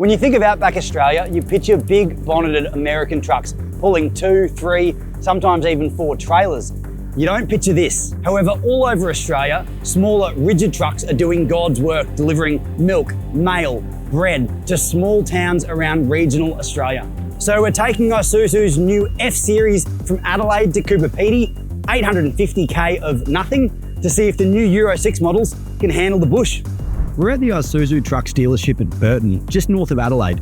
When you think of Outback Australia, you picture big bonneted American trucks pulling 2, 3, sometimes even 4 trailers. You don't picture this. However, all over Australia, smaller, rigid trucks are doing God's work, delivering milk, mail, bread to small towns around regional Australia. So we're taking Isuzu's new F Series from Adelaide to Coober Pedy, 850k of nothing, to see if the new Euro 6 models can handle the bush. We're at the Isuzu Trucks dealership at Burton, just north of Adelaide.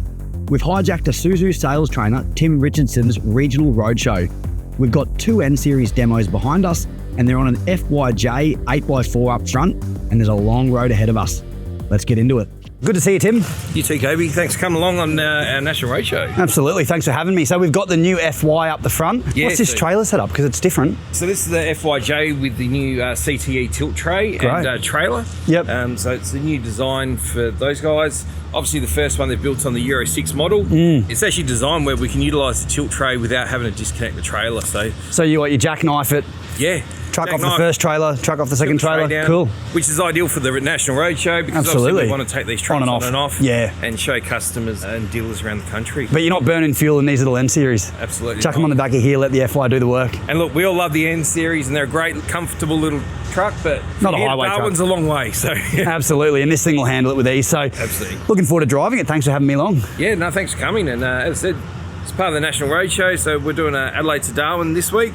We've hijacked Isuzu sales trainer Tim Richardson's regional roadshow. We've got 2 N Series demos behind us, and they're on an FYJ 8x4 up front, and there's a long road ahead of us. Let's get into it. Good to see you, Tim. You too, Kobe. Thanks for coming along on our National Roadshow. Absolutely, thanks for having me. So we've got the new FY up the front. Yeah, what's this trailer setup? Because it's different. So this is the FYJ with the new CTE tilt tray and trailer. Yep. So it's a new design for those guys. Obviously the first one they built on the Euro 6 model. It's actually designed where we can utilise the tilt tray without having to disconnect the trailer. So you got your jackknife it. Yeah. Truck off the first trailer, truck off the second trailer. Down, cool. Which is ideal for the National Roadshow because obviously we want to take these trucks on and off and show customers and dealers around the country. But you're not burning fuel in these little N Series. Absolutely. Chuck them on the back of here, let the FY do the work. And look, we all love the N Series and they're a great, comfortable little truck, but not a highway truck. Darwin's a long way, so absolutely, and this thing will handle it with ease. So absolutely. Looking forward to driving it. Thanks for having me along. Yeah, no, thanks for coming. And as I said, it's part of the National Roadshow, so we're doing Adelaide to Darwin this week,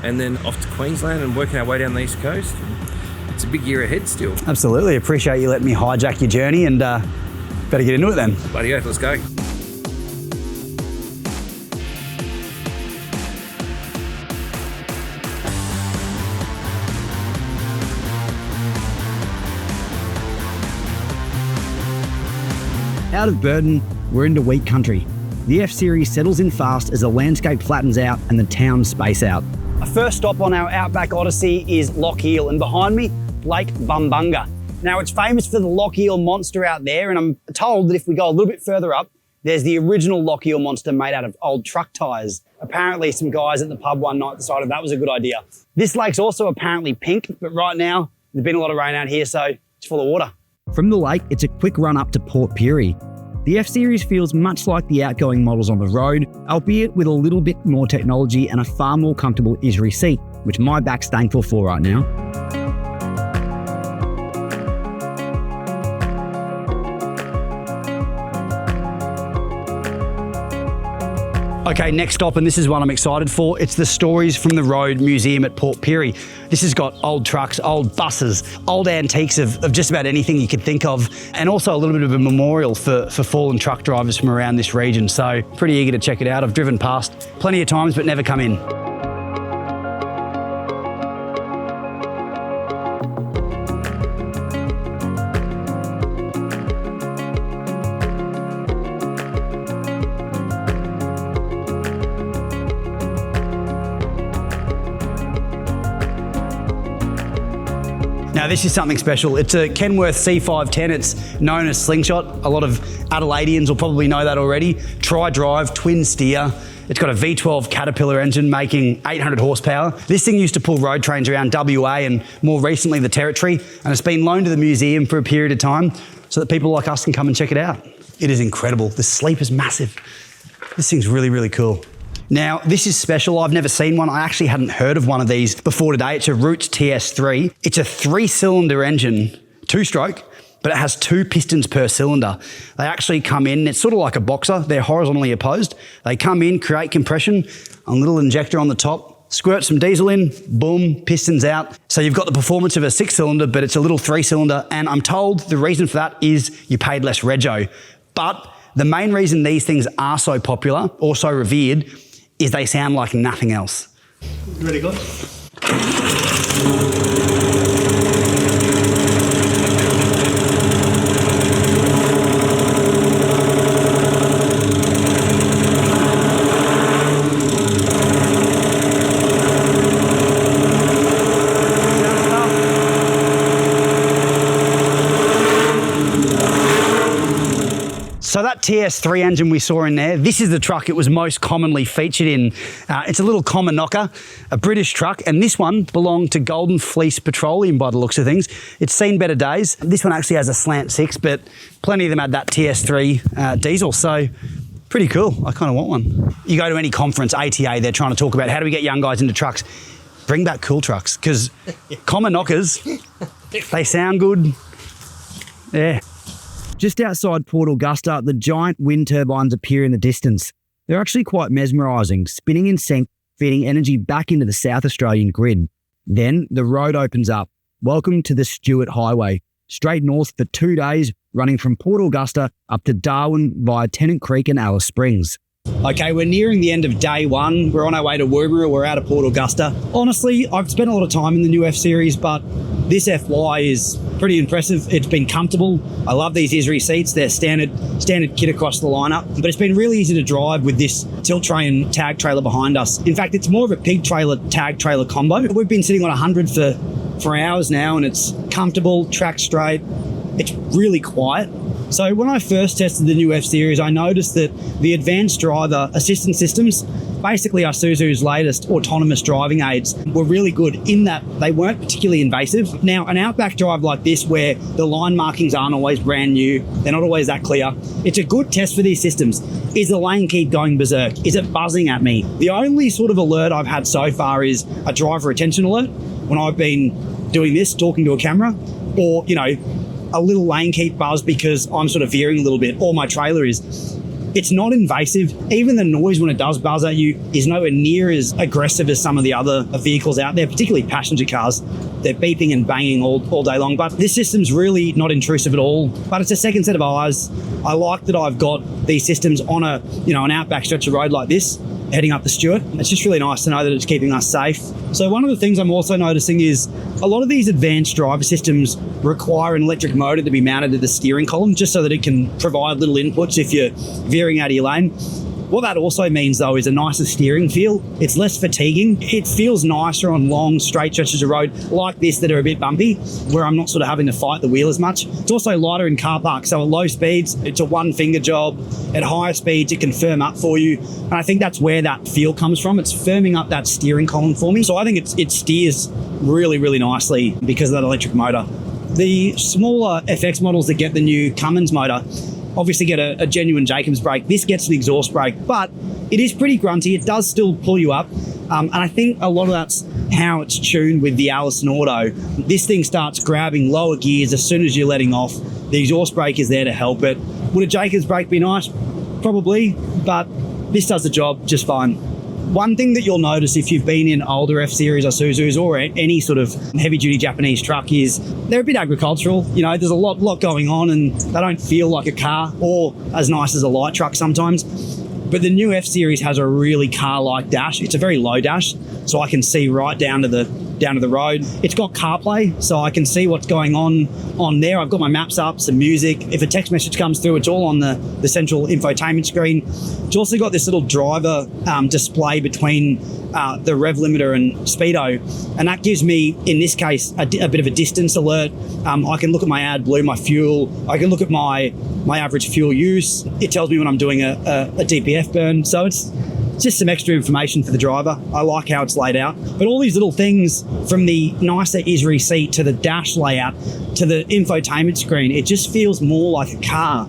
and then off to Queensland and working our way down the East Coast. It's a big year ahead still. Absolutely. Appreciate you letting me hijack your journey, and better get into it then. Bloody oath, let's go. Out of Burton, we're into wheat country. The F Series settles in fast as the landscape flattens out and the towns space out. Our first stop on our Outback Odyssey is Loch Eel, and behind me, Lake Bumbunga. Now, it's famous for the Loch Eel monster out there, and I'm told that if we go a little bit further up, there's the original Loch Eel monster made out of old truck tyres. Apparently, some guys at the pub one night decided that was a good idea. This lake's also apparently pink, but right now, there's been a lot of rain out here, so it's full of water. From the lake, it's a quick run up to Port Pirie. The F Series feels much like the outgoing models on the road, albeit with a little bit more technology and a far more comfortable Isuzu seat, which my back's thankful for right now. Okay, next stop, and this is one I'm excited for. It's the Stories from the Road Museum at Port Pirie. This has got old trucks, old buses, old antiques of just about anything you could think of, and also a little bit of a memorial for fallen truck drivers from around this region. So pretty eager to check it out. I've driven past plenty of times, but never come in. Now this is something special. It's a Kenworth C510. It's known as Slingshot. A lot of Adelaideans will probably know that already. Tri-drive, twin steer. It's got a V12 Caterpillar engine making 800 horsepower. This thing used to pull road trains around WA and more recently the Territory, and it's been loaned to the museum for a period of time so that people like us can come and check it out. It is incredible. The sleep is massive. This thing's really, really cool. Now, this is special. I've never seen one. I actually hadn't heard of one of these before today. It's a Roots TS3. It's a 3-cylinder engine, 2-stroke, but it has 2 pistons per cylinder. They actually come in, it's sort of like a boxer. They're horizontally opposed. They come in, create compression, a little injector on the top, squirt some diesel in, boom, pistons out. So you've got the performance of a 6-cylinder, but it's a little 3-cylinder. And I'm told the reason for that is you paid less rego. But the main reason these things are so popular or so revered is they sound like nothing else. You ready, guys? So that TS3 engine we saw in there, this is the truck it was most commonly featured in. It's a little common knocker, a British truck, and this one belonged to Golden Fleece Petroleum by the looks of things. It's seen better days. This one actually has a slant 6, but plenty of them had that TS3 diesel, so pretty cool. I kind of want one. You go to any conference, ATA, they're trying to talk about how do we get young guys into trucks. Bring back cool trucks, because common knockers, they sound good. Yeah. Just outside Port Augusta, the giant wind turbines appear in the distance. They're actually quite mesmerising, spinning in sync, feeding energy back into the South Australian grid. Then the road opens up. Welcome to the Stuart Highway, straight north for 2 days, running from Port Augusta up to Darwin via Tennant Creek and Alice Springs. Okay, we're nearing the end of day one. We're on our way to Woomera. We're out of Port Augusta. Honestly, I've spent a lot of time in the new F Series, but this FY is pretty impressive. It's been comfortable. I love these Isuzu seats. They're standard kit across the lineup, but it's been really easy to drive with this tilt tray and tag trailer behind us. In fact, it's more of a pig trailer tag trailer combo. We've been sitting on 100 for hours now, and it's comfortable, track straight. It's really quiet. So when I first tested the new F Series, I noticed that the advanced driver assistance systems, basically Isuzu's latest autonomous driving aids, were really good in that they weren't particularly invasive. Now, an Outback drive like this, where the line markings aren't always brand new, they're not always that clear, it's a good test for these systems. Is the lane keep going berserk? Is it buzzing at me? The only sort of alert I've had so far is a driver attention alert when I've been doing this, talking to a camera, or, a little lane keep buzz because I'm sort of veering a little bit, or my trailer is. It's not invasive. Even the noise when it does buzz at you is nowhere near as aggressive as some of the other vehicles out there, particularly passenger cars. They're beeping and banging all day long, but this system's really not intrusive at all. But it's a second set of eyes. I like that I've got these systems on an Outback stretch of road like this, heading up the Stuart. It's just really nice to know that it's keeping us safe. So one of the things I'm also noticing is a lot of these advanced driver systems require an electric motor to be mounted to the steering column, just so that it can provide little inputs if you're veering out of your lane. What that also means, though, is a nicer steering feel. It's less fatiguing. It feels nicer on long, straight stretches of road like this that are a bit bumpy, where I'm not sort of having to fight the wheel as much. It's also lighter in car park, so at low speeds, it's a one-finger job. At higher speeds, it can firm up for you. And I think that's where that feel comes from. It's firming up that steering column for me. So I think it steers really, really nicely because of that electric motor. The smaller FX models that get the new Cummins motor obviously get a genuine Jacobs brake. This gets the exhaust brake, but it is pretty grunty. It does still pull you up. And I think a lot of that's how it's tuned with the Allison Auto. This thing starts grabbing lower gears as soon as you're letting off. The exhaust brake is there to help it. Would a Jacobs brake be nice? Probably, but this does the job just fine. One thing that you'll notice if you've been in older F Series Isuzus or any sort of heavy-duty Japanese truck is they're a bit agricultural. There's a lot going on, and they don't feel like a car or as nice as a light truck sometimes. But the new F Series has a really car-like dash. It's a very low dash, so I can see right down to the road. It's got CarPlay, so I can see what's going on there. I've got my maps up, some music. If a text message comes through, it's all on the central infotainment screen. It's also got this little driver display between the rev limiter and speedo, and that gives me, in this case, a bit of a distance alert. I can look at my AdBlue, my fuel. I can look at my average fuel use. It tells me when I'm doing a DPF burn. So it's just some extra information for the driver. I like how it's laid out. But all these little things, from the nicer Isuzu seat to the dash layout to the infotainment screen, it just feels more like a car.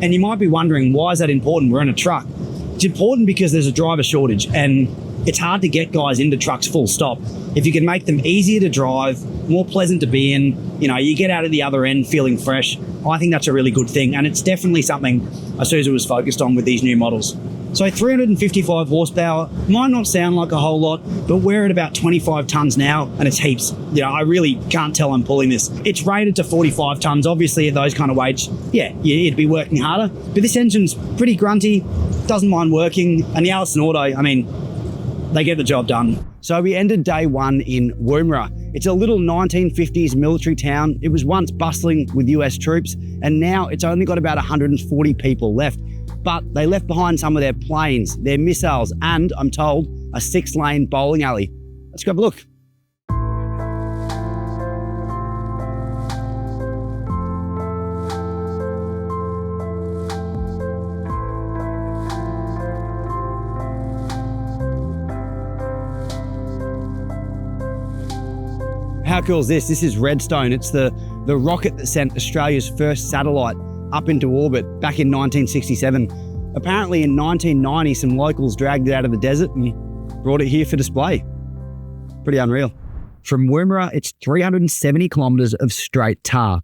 And you might be wondering, why is that important? We're in a truck. It's important because there's a driver shortage, and it's hard to get guys into trucks full stop. If you can make them easier to drive, more pleasant to be in, you get out of the other end feeling fresh, I think that's a really good thing. And it's definitely something Isuzu was focused on with these new models. So 355 horsepower might not sound like a whole lot, but we're at about 25 tonnes now, and it's heaps. I really can't tell I'm pulling this. It's rated to 45 tonnes. Obviously, at those kind of weights, you'd be working harder. But this engine's pretty grunty, doesn't mind working, and the Allison Auto, they get the job done. So we ended day one in Woomera. It's a little 1950s military town. It was once bustling with US troops, and now it's only got about 140 people left. But they left behind some of their planes, their missiles, and, I'm told, a 6-lane bowling alley. Let's go have a look. How cool is this? This is Redstone. It's the rocket that sent Australia's first satellite up into orbit back in 1967. Apparently in 1990, some locals dragged it out of the desert and brought it here for display. Pretty unreal. From Woomera, it's 370 kilometres of straight tar.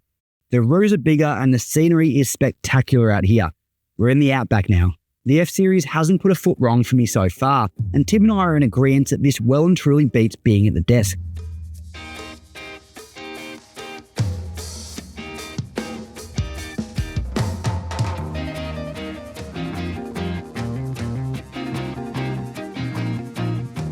The roofs are bigger and the scenery is spectacular out here. We're in the Outback now. The F Series hasn't put a foot wrong for me so far, and Tim and I are in agreement that this well and truly beats being at the desk.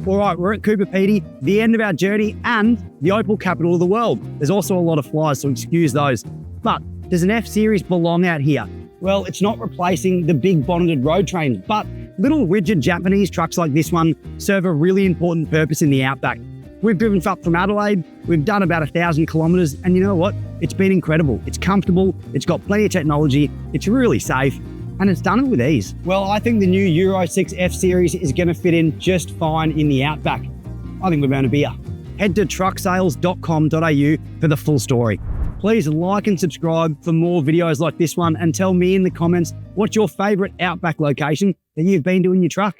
All right, we're at Coober Pedy, the end of our journey and the Opel capital of the world. There's also a lot of flies, so excuse those. But does an F Series belong out here? Well, it's not replacing the big bonneted road trains, but little rigid Japanese trucks like this one serve a really important purpose in the Outback. We've driven up from Adelaide, we've done about 1,000 kilometres, and you know what? It's been incredible. It's comfortable, it's got plenty of technology, it's really safe, and it's done it with ease. Well, I think the new Euro 6 F Series is going to fit in just fine in the Outback. I think we've earned a beer. Head to trucksales.com.au for the full story. Please like and subscribe for more videos like this one, and tell me in the comments what's your favourite Outback location that you've been to in your truck.